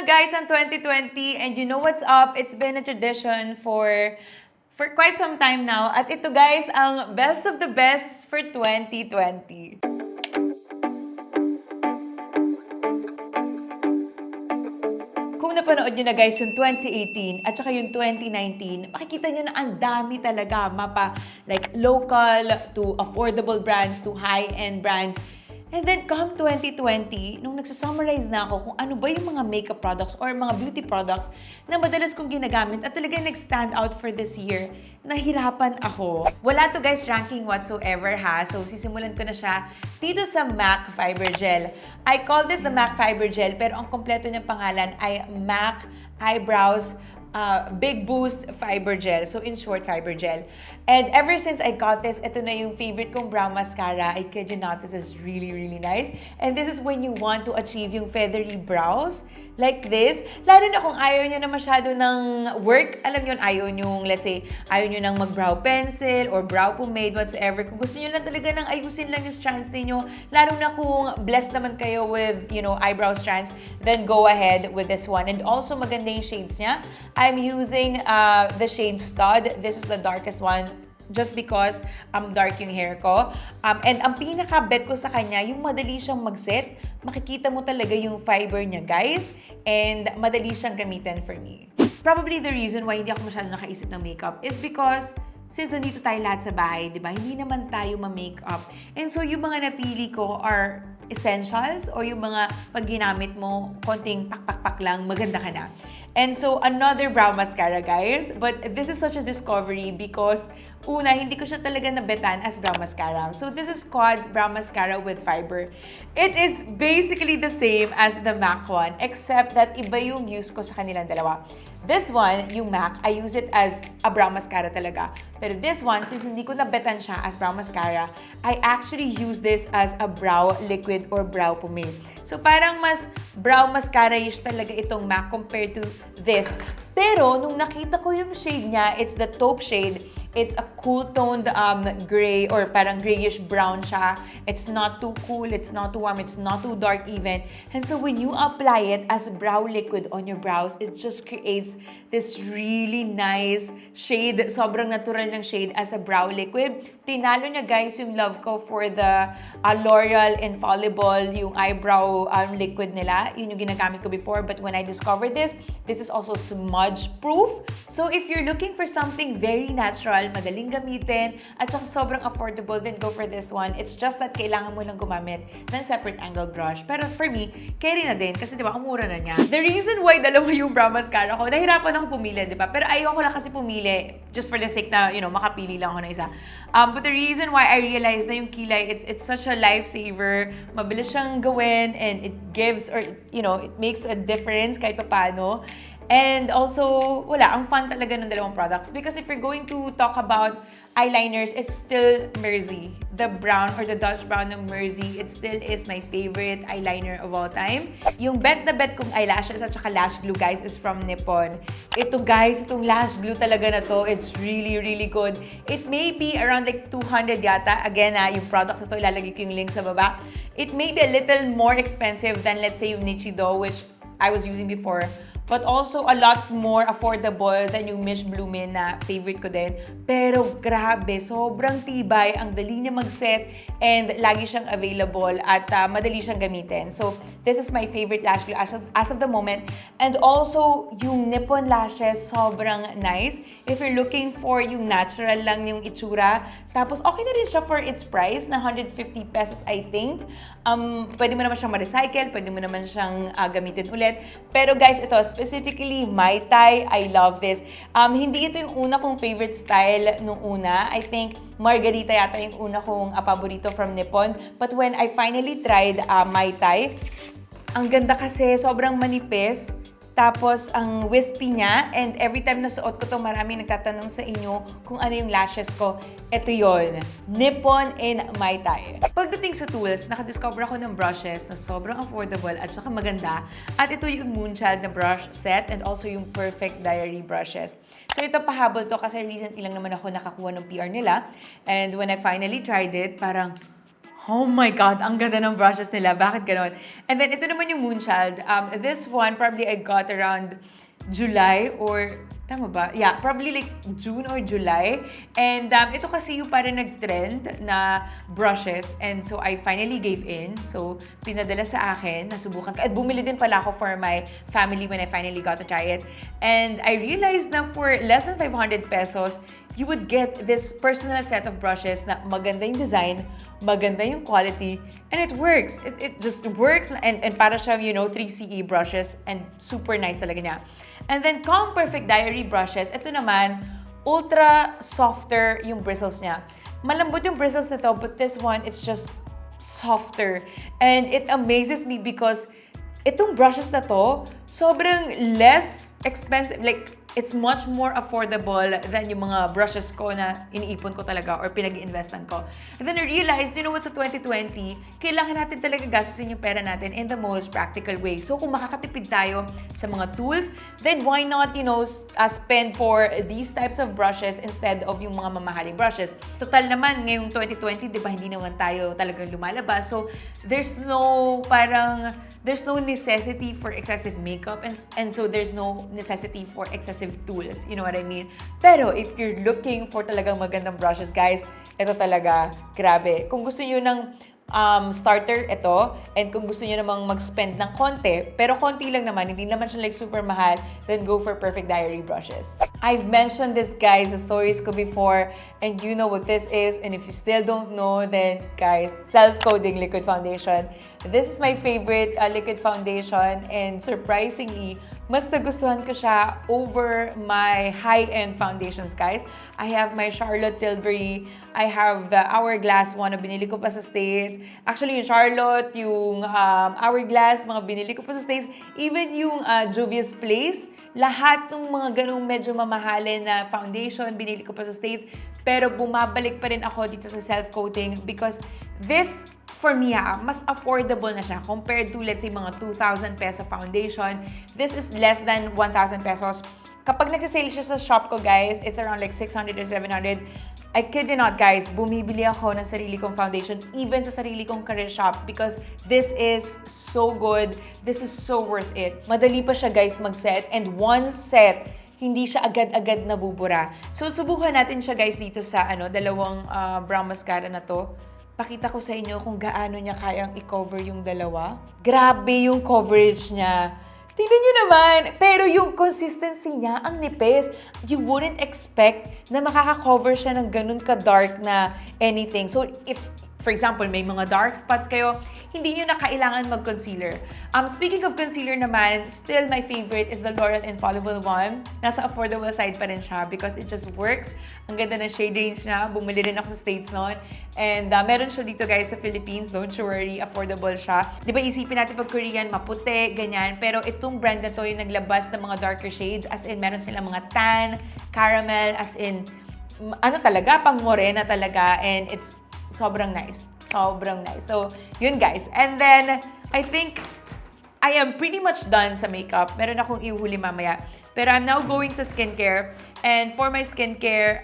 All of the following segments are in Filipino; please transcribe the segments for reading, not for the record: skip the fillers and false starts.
na guys ang 2020 and you know what's up? It's been a tradition for quite some time now. At ito guys ang best of the best for 2020. Kung napanood nyo na guys yung 2018 at saka yung 2019, makikita nyo na ang dami talaga mapa like local to affordable brands to high-end brands. And then come 2020, nung nagsasummarize na ako kung ano ba yung mga makeup products or mga beauty products na madalas kong ginagamit at talagang nag-stand out for this year, nahirapan ako. Wala to guys ranking whatsoever ha, so sisimulan ko na siya dito sa MAC Fiber Gel. I call this the MAC Fiber Gel pero ang kompleto niyang pangalan ay MAC Eyebrows Big Boost Fiber Gel. So, in short, Fiber Gel. And ever since I got this, ito na yung favorite kong brow mascara. I kid you not, this is really, really nice. And this is when you want to achieve yung feathery brows like this. Lalo na kung ayaw nyo na masyado ng work. Alam nyo, ayaw nyo, let's say, ayaw nyo ng mag-brow pencil or brow pomade, whatsoever. Kung gusto nyo lang talaga ng ayusin lang yung strands ninyo, lalo na kung blessed naman kayo with, you know, eyebrow strands, then go ahead with this one. And also, maganda yung shades niya. I'm using the shade Stud. This is the darkest one just because dark yung hair ko. And ang pinaka-bet ko sa kanya, yung madali siyang mag-set. Makikita mo talaga yung fiber niya, guys. And madali siyang gamitin for me. Probably the reason why hindi ako masyadong nakaisip ng makeup is because since nandito tayo lahat sa bahay, di ba? Hindi naman tayo ma-makeup. And so yung mga napili ko are essentials or yung mga pag ginamit mo, konting pak-pak-pak lang, maganda ka na. And so, another brow mascara, guys. But this is such a discovery because, una, hindi ko siya talaga nabetan as brow mascara. So, this is Quad's Brow Mascara with Fiber. It is basically the same as the MAC one, except that iba yung use ko sa kanilang dalawa. This one, yung MAC, I use it as a brow mascara talaga. Pero this one, since hindi ko nabetan siya as brow mascara, I actually use this as a brow liquid or brow pomade. So parang mas brow mascara-ish talaga itong MAC compared to this. Pero nung nakita ko yung shade niya, it's the taupe shade. It's a cool-toned gray or parang grayish brown siya. It's not too cool, it's not too warm, it's not too dark even. And so when you apply it as brow liquid on your brows, it just creates this really nice shade. Sobrang natural ng shade as a brow liquid. Tinalo niya guys yung love ko for the L'Oreal Infallible, yung eyebrow liquid nila. Yun yung ginagamit ko before. But when I discovered this is also smudge-proof. So if you're looking for something very natural, madaling gamitin, at saka sobrang affordable, then go for this one. It's just that kailangan mo lang gumamit ng separate angle brush. Pero for me, carry na din kasi diba, ang mura na niya. The reason why dalawa yung brow mascara ko, nahirapan ako pumili, diba? Pero ayoko lang kasi pumili just for the sake na, you know, makapili lang ako ng isa. But the reason why I realized na yung kilay, it's such a lifesaver, mabilis siyang gawin, and it gives, or, you know, it makes a difference kahit paano. And also, ang fun talaga ng dalawang products. Because if you're going to talk about eyeliners, it's still Mersey. The brown or the Dutch brown ng Mersey, it still is my favorite eyeliner of all time. Yung bet na bet kong eyelashes at saka lash glue, guys, is from Nippon. Ito, guys, itong lash glue talaga na to, it's really, really good. It may be around like 200 yata. Again, yung products na to, ilalagay ko yung link sa baba. It may be a little more expensive than, let's say, yung Nichido, which I was using before. But also a lot more affordable than yung Mish Bloomin na favorite ko din. Pero grabe, sobrang tibay, ang dali niya mag-set, and lagi siyang available at madali siyang gamitin. So, this is my favorite lash glue as of the moment. And also, yung Nippon lashes, sobrang nice. If you're looking for yung natural lang yung itsura, tapos okay na rin siya for its price na 150 pesos, I think. Pwede mo naman siyang ma-recycle, pwede mo naman siyang gamitin ulit. Pero guys, ito, specifically, Mai Tai, I love this. Hindi ito yung una kong favorite style nung una. I think Margarita yata yung una kong paborito from Nippon. But when I finally tried Mai Tai, ang ganda kasi, sobrang manipis. Tapos, ang wispy niya, and every time na suot ko to, maraming nagtatanong sa inyo kung ano yung lashes ko. Ito yon, Nippon in Mai Tai. Pagdating sa tools, nakadiscover ako ng brushes na sobrang affordable at saka maganda. At ito yung Moonchild na brush set and also yung Perfect Diary brushes. So ito pahabol to kasi recently lang naman ako nakakuha ng PR nila. And when I finally tried it, parang, Oh my God, ang ganda ng brushes nila. Bakit ganon? And then, ito naman yung Moonchild. This one, probably I got around July or, tama ba? Yeah, probably like June or July. And ito kasi yung parang nag-trend na brushes. And so, I finally gave in. So, pinadala sa akin, nasubukan ko. At bumili din pala ako for my family when I finally got to try it. And I realized na for less than 500 pesos, you would get this personal set of brushes na maganda yung design, maganda yung quality, and it works. It just works, and para siyang, 3CE brushes, and super nice talaga niya. And then, Calm Perfect Diary brushes, ito naman, ultra softer yung bristles niya. Malambot yung bristles nito, but this one, it's just softer. And it amazes me because itong brushes na to, sobrang less expensive. Like, it's much more affordable than yung mga brushes ko na iniipon ko talaga or pinag-iinvestan ko. And then I realized, sa 2020, kailangan natin talaga gastusin yung pera natin in the most practical way. So kung makakatipid tayo sa mga tools, then why not, spend for these types of brushes instead of yung mga mamahaling brushes. Total naman, ngayong 2020, di ba, hindi naman tayo talagang lumalabas. So there's no necessity for excessive makeup and so there's no necessity for excessive tools. You know what I mean? Pero if you're looking for talagang magandang brushes, guys, ito talaga, grabe. Kung gusto niyo ng starter, ito. And kung gusto niyo namang mag-spend ng konti, pero konti lang naman, hindi naman siya like super mahal, then go for Perfect Diary brushes. I've mentioned this, guys, sa stories ko before, and you know what this is. And if you still don't know, then, guys, self-coding liquid foundation. This is my favorite liquid foundation, and surprisingly, mas nagustuhan ko siya over my high-end foundations, guys. I have my Charlotte Tilbury. I have the Hourglass one na binili ko pa sa States. Actually, yung Charlotte, yung Hourglass, mga binili ko pa sa States. Even yung Juvia's Place, lahat ng mga ganung medyo mamahalin na foundation, binili ko pa sa States. Pero bumabalik pa rin ako dito sa self-coating because this, for me, mas affordable na siya compared to, let's say, mga 2,000 peso foundation. This is less than 1,000 pesos. Kapag nagsisale siya sa shop ko, guys, it's around like 600 or 700. I kid you not, guys, bumibili ako ng sarili kong foundation, even sa sarili kong career shop because this is so good. This is so worth it. Madali pa siya, guys, mag-set. And one set, hindi siya agad-agad nabubura. So, subukan natin siya, guys, dito sa dalawang brown mascara na to. Pakita ko sa inyo kung gaano niya kayang i-cover yung dalawa. Grabe yung coverage niya. Tingnan nyo naman. Pero yung consistency niya, ang nipis. You wouldn't expect na makaka-cover siya ng ganun ka-dark na anything. So, if, for example, may mga dark spots kayo, hindi nyo na kailangan mag-concealer. Speaking of concealer naman, still my favorite is the L'Oreal Infallible one. Nasa affordable side pa rin siya because it just works. Ang ganda ng shade range niya. Bumili rin ako sa States noon. And meron siya dito, guys, sa Philippines. Don't you worry, affordable siya. Di ba, isipin natin pag Korean, maputi, ganyan. Pero itong brand na to yung naglabas ng mga darker shades. As in, meron silang mga tan, caramel, as in, talaga, pang morena talaga. And it's sobrang nice. Sobrang nice. So, yun, guys. And then, I think I am pretty much done sa makeup. Meron akong ihuli mamaya. Pero I'm now going sa skincare. And for my skincare,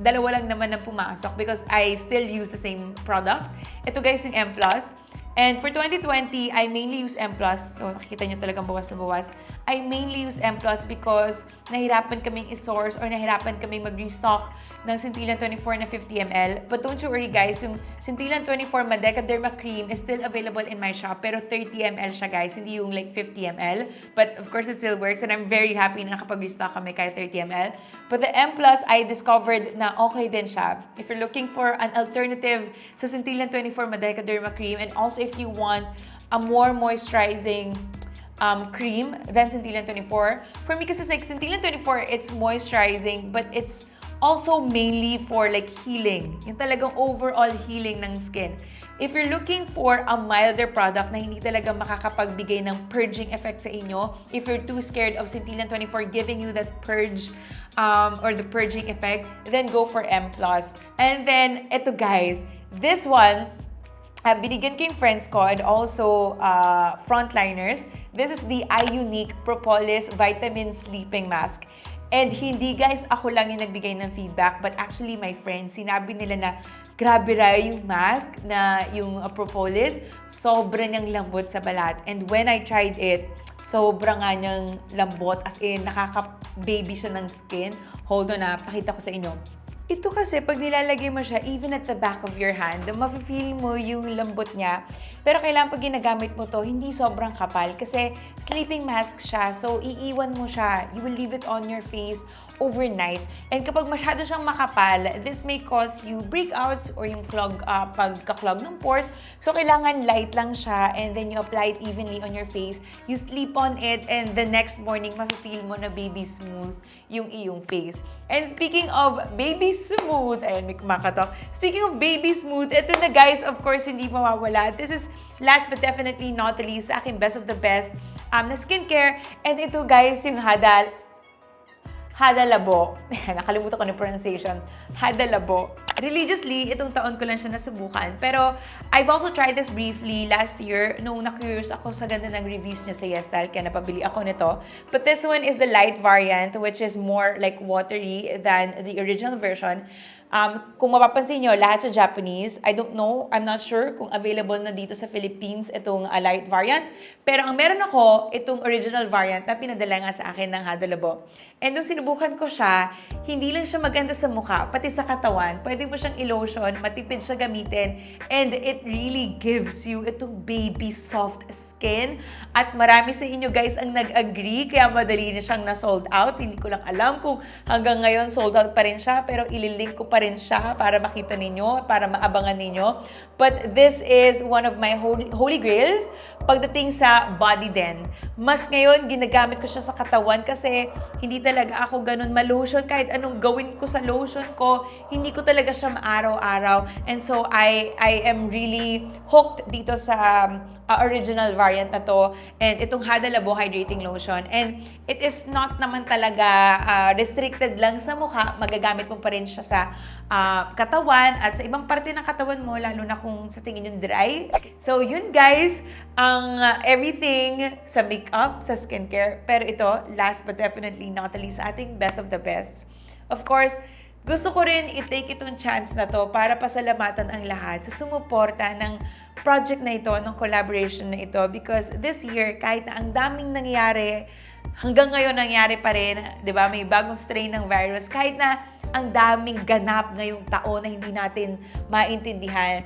dalawa lang naman ang pumasok because I still use the same products. Ito, guys, yung M+. And for 2020, I mainly use M+. So, nakikita nyo talagang bawas na bawas. I mainly use M+ because nahirapan kaming isource or nahirapan kaming mag-restock ng Scintillant 24 na 50 ml. But don't you worry, guys, yung Scintillant 24 Madeca Derma Cream is still available in my shop. Pero 30 ml siya, guys. Hindi yung like 50 ml. But of course, it still works. And I'm very happy na nakapag-restock kami kahit 30 ml. But the M+, I discovered na okay din siya. If you're looking for an alternative sa Scintillant 24 Madeca Derma Cream, and also if you want a more moisturizing cream than Scintillant 24. For me, kasi like Scintillant 24, it's moisturizing, but it's also mainly for like healing. Yung talagang overall healing ng skin. If you're looking for a milder product na hindi talaga makakapagbigay ng purging effect sa inyo, if you're too scared of Scintillant 24 giving you that purge or the purging effect, then go for M+. And then, eto, guys, this one, binigyan ko yung friends ko and also frontliners. This is the iUnique Propolis Vitamin Sleeping Mask. And hindi guys, ako lang yung nagbigay ng feedback, but actually my friends, sinabi nila na grabe Rai, yung mask na yung propolis, sobra niyang lambot sa balat. And when I tried it, sobra nga niyang lambot, as in nakaka-baby siya ng skin. Hold on pakita ko sa inyo. Ito kasi, pag nilalagay mo siya, even at the back of your hand, mafe-feel mo yung lambot niya. Pero kailangan pag ginagamit mo to, hindi sobrang kapal kasi sleeping mask siya. So, iiwan mo siya. You will leave it on your face overnight. And kapag masyado siyang makapal, this may cause you breakouts or yung pagka-clog ng pores. So, kailangan light lang siya and then you apply it evenly on your face. You sleep on it and the next morning, mafe-feel mo na baby smooth yung iyong face. And speaking of baby smooth, ayan, may kumakatok. Speaking of baby smooth, ito na guys, of course, hindi mawawala. This is last but definitely not least, sa akin best of the best na skincare. And ito guys, yung Hadalabo. Nakalimutan ko na pronunciation. Hadalabo. Religiously, itong taon ko lang siya nasubukan. Pero, I've also tried this briefly last year nung na-curious ako sa ganda ng reviews niya sa YesStyle, kaya napabili ako nito. But this one is the light variant, which is more like watery than the original version. Kung mapapansin nyo, lahat sa Japanese, I don't know, I'm not sure kung available na dito sa Philippines itong light variant. Pero ang meron ako, itong original variant na pinadala nga sa akin ng Hadalabo. And nung sinubukan ko siya, hindi lang siya maganda sa mukha, pati sa katawan. Pwede mo siyang i-lotion, matipid siya gamitin, and it really gives you itong baby soft skin. At marami sa inyo guys ang nag-agree, kaya madali na siyang na-sold out. Hindi ko lang alam kung hanggang ngayon sold out pa rin siya, pero ililink ko pa rin siya para makita ninyo, para maabangan ninyo. But this is one of my holy grails pagdating sa body din. Mas ngayon, ginagamit ko siya sa katawan kasi hindi talaga ako ganun ma-lotion. Kahit anong gawin ko sa lotion ko, hindi ko talaga siya maaraw-araw. And so, I am really hooked dito sa original variant na to. And itong Hadalabo Hydrating Lotion. And it is not naman talaga restricted lang sa mukha. Magagamit mo pa rin siya sa katawan at sa ibang parte ng katawan mo, lalo na kung sa tingin yung dry. So, yun guys, ang everything sa makeup, sa skincare. Pero ito, last but definitely not least, sa ating best of the best. Of course, gusto ko rin i-take itong chance na to para pasalamatan ang lahat sa sumuporta ng project na ito, ng collaboration na ito. Because this year, kahit na ang daming nangyari, hanggang ngayon nangyari pa rin, di ba? May bagong strain ng virus. Kahit na ang daming ganap ngayong taon na hindi natin maintindihan,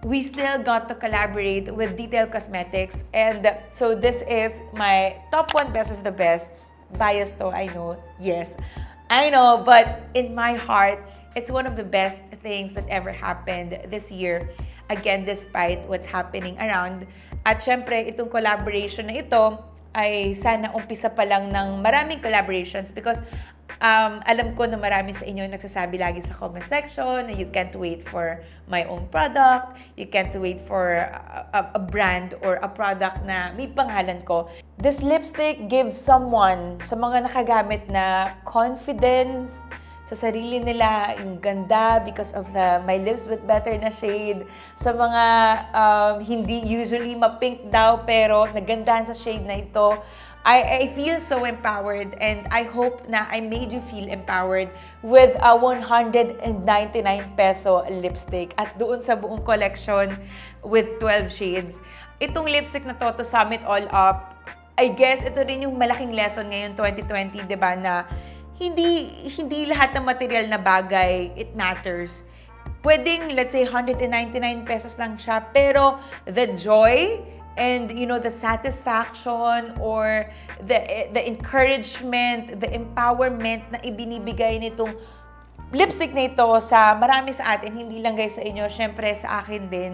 we still got to collaborate with Detail Cosmetics. And so this is my top 1 best of the best. Biased to, I know. Yes, I know. But in my heart, it's one of the best things that ever happened this year. Again, despite what's happening around. At syempre, itong collaboration na ito ay sana umpisa pa lang ng maraming collaborations because alam ko na marami sa inyo nagsasabi lagi sa comment section na you can't wait for my own product, you can't wait for a brand or a product na may pangalan ko. This lipstick gives someone, sa mga nakagamit na confidence sa sarili nila, yung ganda because of my lips with better na shade. Sa mga hindi usually ma-pink daw pero nagandahan sa shade na ito, I feel so empowered and I hope na I made you feel empowered with a 199 peso lipstick at doon sa buong collection with 12 shades. Itong lipstick na to sum it all up, I guess ito rin yung malaking lesson ngayon 2020, di ba, na hindi lahat ng material na bagay, it matters. Pwedeng, let's say, 199 pesos lang siya, pero the joy and, you know, the satisfaction or the encouragement, the empowerment na ibinibigay nitong lipstick na ito sa marami sa atin, hindi lang guys sa inyo, syempre sa akin din,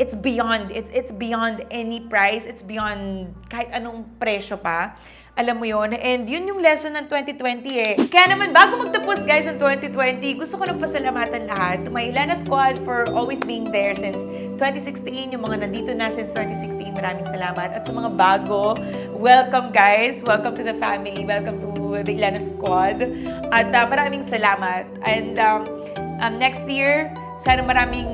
it's beyond any price, it's beyond kahit anong presyo pa. Alam mo yon, and yun yung lesson ng 2020 eh. Kaya naman, bago magtapos guys ng 2020, gusto ko nang pasalamatan lahat to my Ilana Squad for always being there since 2016. Yung mga nandito na since 2016, maraming salamat. At sa mga bago, welcome guys. Welcome to the family. Welcome to the Ilana Squad. At maraming salamat. And next year, sana maraming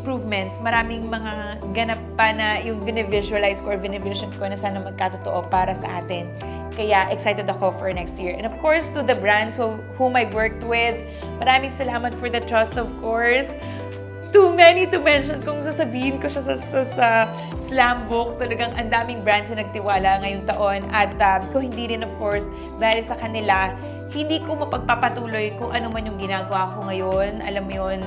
improvements, maraming mga ganap pa na yung visualize ko or vision ko na sana magkatotoo para sa atin. Kaya excited ako for next year. And of course, to the brands whom I've worked with, maraming salamat for the trust, of course. Too many to mention kung sasabihin ko siya sa slam book. Talagang ang daming brands na nagtiwala ngayong taon. At kung hindi rin, of course, dahil sa kanila, hindi ko mapagpapatuloy kung ano man yung ginagawa ko ngayon. Alam mo yun,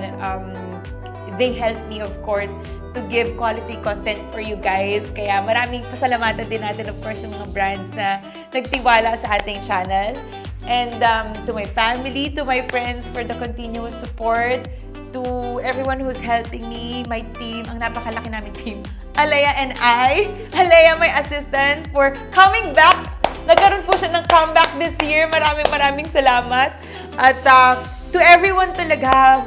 they help me, of course, to give quality content for you guys. Kaya maraming pasalamatan din natin, of course, yung mga brands na nagtiwala sa ating channel. And to my family, to my friends for the continuous support, to everyone who's helping me, my team, ang napakalaki naming team, Alea and Alea, my assistant, for coming back. Nagkaroon po siya ng comeback this year. Maraming salamat. At to everyone talaga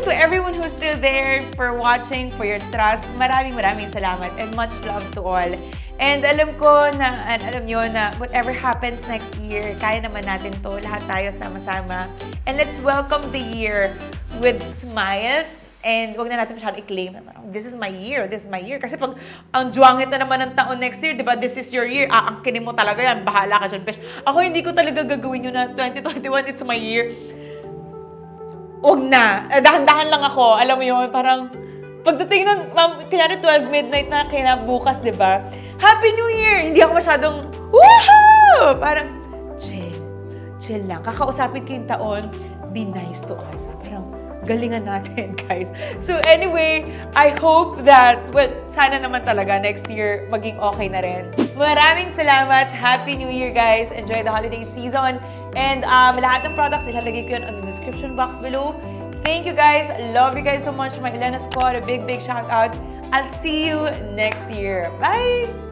to everyone who's still there for watching, for your trust, maraming salamat and much love to all. And alam ko na, alam nyo na whatever happens next year, kaya naman natin to, lahat tayo sama-sama. And let's welcome the year with smiles. And wag na natin masyadong i-claim na this is my year. Kasi pag ang juwangit na naman ng taon next year, di ba, this is your year, aangkinin mo talaga yan, bahala ka dyan, besh. Ako hindi ko talaga gagawin yun na 2021, it's my year. Wag na. Dahan-dahan lang ako. Alam mo yun, parang pagdating ng, kanyari 12 midnight na kinabukas, di ba? Happy New Year! Hindi ako masyadong, woohoo! Parang, chill lang. Kakausapin ko yung taon, be nice to us. Parang, galingan natin, guys. So anyway, I hope that, well, sana naman talaga next year maging okay na rin. Maraming salamat. Happy New Year, guys. Enjoy the holiday season. And lahat ng products, ilalagay ko yun on the description box below. Thank you, guys. Love you guys so much. My Elena Squad, a big shout out. I'll see you next year. Bye!